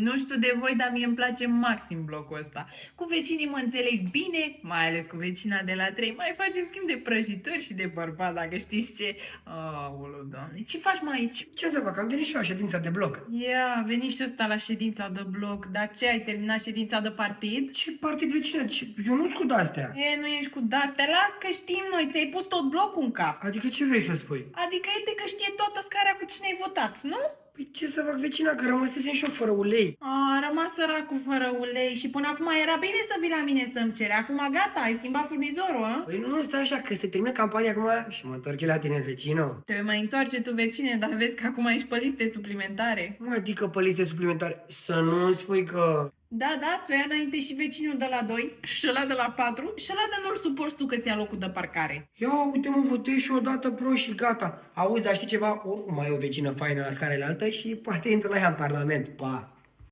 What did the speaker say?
Nu știu de voi, dar mie îmi place maxim blocul ăsta. Cu vecinii mă înțeleg bine, mai ales cu vecina de la 3. Mai facem schimb de prăjituri și de bărbat, dacă știți ce. Aoleu, Doamne, ce faci mai aici? Ce să fac? Am venit și eu la ședința de bloc. Ia, a venit și ăsta la ședința de bloc. Dar ce, ai terminat ședința de partid? Ce partid vecină? Eu nu-s cu de-astea. Nu ești cu de-astea, las că știm noi, ți-ai pus tot blocul în cap. Adică ce vrei să spui? Adică uite că știe toată scara cu cine ai votat, nu? Păi ce să fac vecina, că rămăsesem și eu fără ulei. A rămas săracul fără ulei și până acum era bine să vii la mine să-mi cere. Acum gata, ai schimbat furnizorul, a? Păi nu stai așa, că se termină campania acum și mă întorc eu la tine, vecino. Te mai întoarce tu, vecine, dar vezi că acum ești pe liste suplimentare. Mă, adică pe liste suplimentare, să nu spui că... Da, ți-o ia înainte și vecinul de la 2, și ăla de la 4, și ăla de nu-l suporți tu că ți-a locul de parcare. Ia uite mă, votez și odată pro și gata. Auzi, dar știi ceva? Oricum mai e o vecină faină la scara altă și poate intru la ea în parlament. Pa!